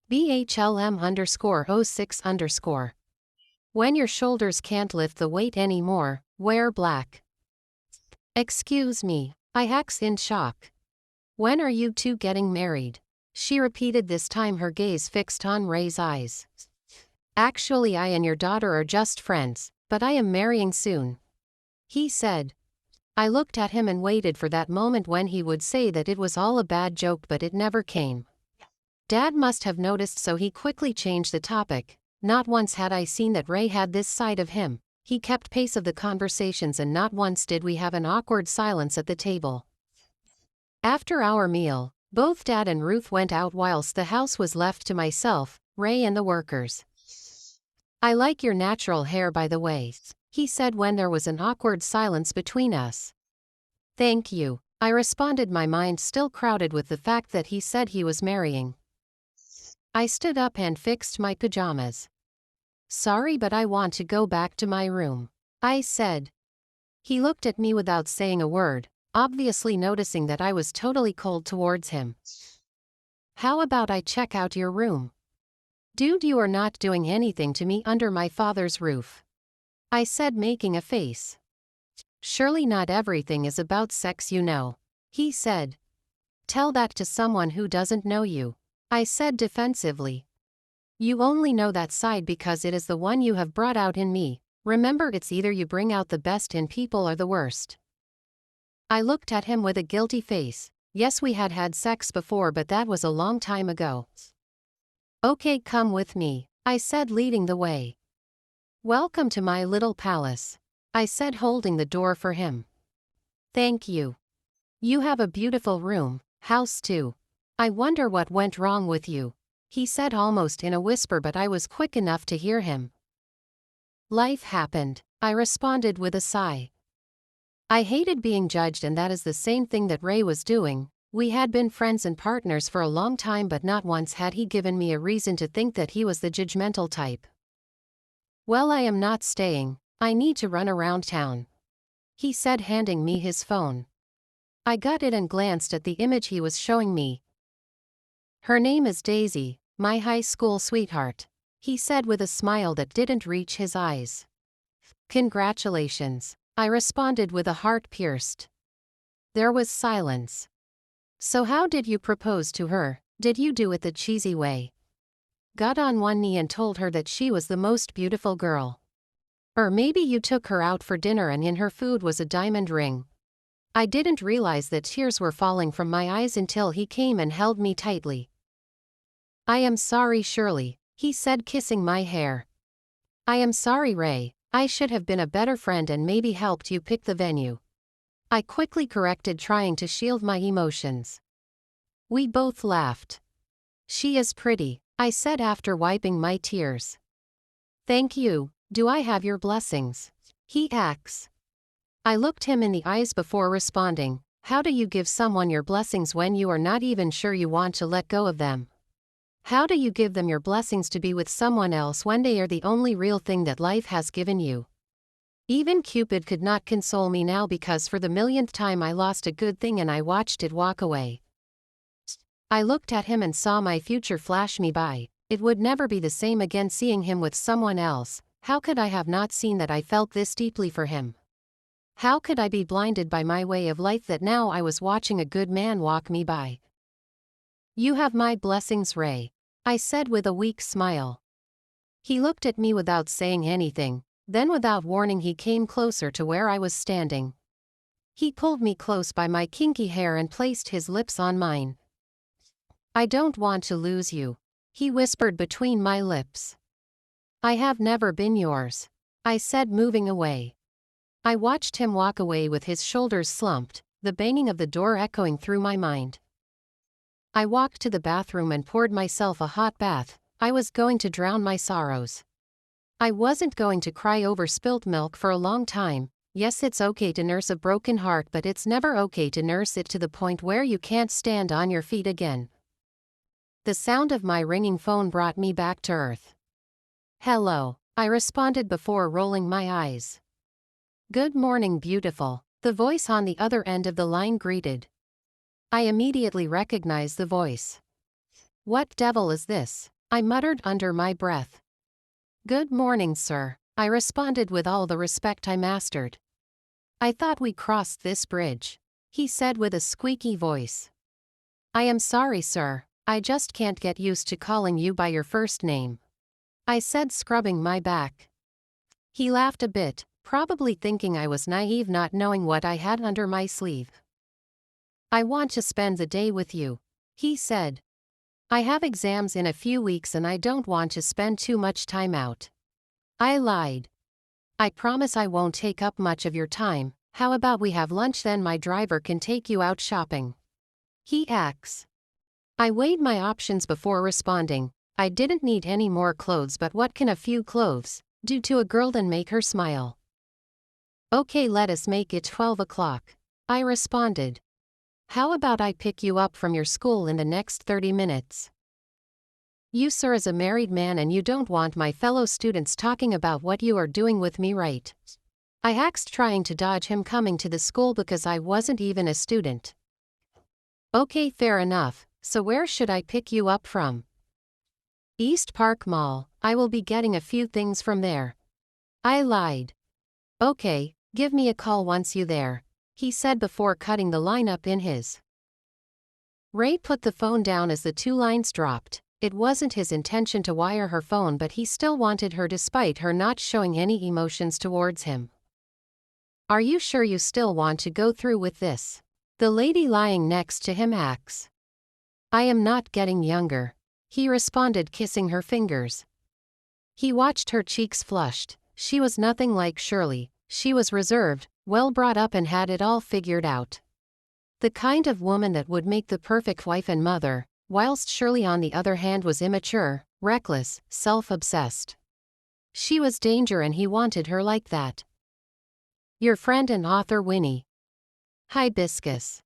Bhlm_06_. When your shoulders can't lift the weight anymore, wear black. Excuse me, I hacks in shock. When are you two getting married? She repeated, this time her gaze fixed on Ray's eyes. Actually, I and your daughter are just friends, but I am marrying soon, he said. I looked at him and waited for that moment when he would say that it was all a bad joke, but it never came. Dad must have noticed, so he quickly changed the topic. Not once had I seen that Ray had this side of him. He kept pace of the conversations, and not once did we have an awkward silence at the table. After our meal, both Dad and Ruth went out whilst the house was left to myself, Ray and the workers. I like your natural hair, by the way, he said when there was an awkward silence between us. Thank you, I responded, my mind still crowded with the fact that he said he was marrying. I stood up and fixed my pajamas. Sorry, but I want to go back to my room, I said. He looked at me without saying a word, obviously noticing that I was totally cold towards him. How about I check out your room? Dude, you are not doing anything to me under my father's roof, I said, making a face. Surely not everything is about sex, you know, he said. Tell that to someone who doesn't know you, I said defensively. You only know that side because it is the one you have brought out in me. Remember, it's either you bring out the best in people or the worst. I looked at him with a guilty face. Yes, we had had sex before, but that was a long time ago. Okay, come with me, I said, leading the way. Welcome to my little palace, I said, holding the door for him. Thank you. You have a beautiful room, house too. I wonder what went wrong with you, he said almost in a whisper, but I was quick enough to hear him. Life happened, I responded with a sigh. I hated being judged, and that is the same thing that Ray was doing. We had been friends and partners for a long time, but not once had he given me a reason to think that he was the judgmental type. Well, I am not staying, I need to run around town, he said, handing me his phone. I got it and glanced at the image he was showing me. Her name is Daisy, my high school sweetheart, he said with a smile that didn't reach his eyes. Congratulations, I responded with a heart pierced. There was silence. So how did you propose to her? Did you do it the cheesy way? Got on one knee and told her that she was the most beautiful girl? Or maybe you took her out for dinner and in her food was a diamond ring? I didn't realize that tears were falling from my eyes until he came and held me tightly. I am sorry, Shirley, he said, kissing my hair. I am sorry, Ray. I should have been a better friend and maybe helped you pick the venue, I quickly corrected, trying to shield my emotions. We both laughed. She is pretty, I said after wiping my tears. Thank you. Do I have your blessings? He asks. I looked him in the eyes before responding. How do you give someone your blessings when you are not even sure you want to let go of them? How do you give them your blessings to be with someone else when they are the only real thing that life has given you? Even Cupid could not console me now, because for the millionth time I lost a good thing and I watched it walk away. I looked at him and saw my future flash me by. It would never be the same again seeing him with someone else. How could I have not seen that I felt this deeply for him? How could I be blinded by my way of life that now I was watching a good man walk me by? You have my blessings, Ray, I said with a weak smile. He looked at me without saying anything. Then without warning he came closer to where I was standing. He pulled me close by my kinky hair and placed his lips on mine. I don't want to lose you, he whispered between my lips. I have never been yours, I said, moving away. I watched him walk away with his shoulders slumped, the banging of the door echoing through my mind. I walked to the bathroom and poured myself a hot bath. I was going to drown my sorrows. I wasn't going to cry over spilt milk for a long time. Yes, it's okay to nurse a broken heart, but it's never okay to nurse it to the point where you can't stand on your feet again. The sound of my ringing phone brought me back to earth. Hello, I responded before rolling my eyes. Good morning, beautiful, the voice on the other end of the line greeted. I immediately recognized the voice. What devil is this? I muttered under my breath. Good morning, sir, I responded with all the respect I mastered. I thought we crossed this bridge, he said with a squeaky voice. I am sorry, sir, I just can't get used to calling you by your first name, I said, scrubbing my back. He laughed a bit, probably thinking I was naive, not knowing what I had under my sleeve. I want to spend the day with you, he said. I have exams in a few weeks and I don't want to spend too much time out. I lied. I promise I won't take up much of your time. How about we have lunch, then my driver can take you out shopping? He asks. I weighed my options before responding. I didn't need any more clothes, but what can a few clothes do to a girl and make her smile? Okay, let us make it 12 o'clock, I responded. How about I pick you up from your school in the next 30 minutes? You, sir, is a married man and you don't want my fellow students talking about what you are doing with me, right? I asked, trying to dodge him coming to the school because I wasn't even a student. Okay, fair enough, so where should I pick you up from? East Park Mall, I will be getting a few things from there. I lied. Okay, give me a call once you there, he said before cutting the line up in his. Ray put the phone down as the two lines dropped. It wasn't his intention to wire her phone, but he still wanted her despite her not showing any emotions towards him. Are you sure you still want to go through with this? The lady lying next to him asks. I am not getting younger, he responded, kissing her fingers. He watched her cheeks flushed. She was nothing like Shirley. She was reserved, well brought up, and had it all figured out. The kind of woman that would make the perfect wife and mother, whilst Shirley on the other hand was immature, reckless, self-obsessed. She was danger and he wanted her like that. Your friend and author Winnie. Hibiscus.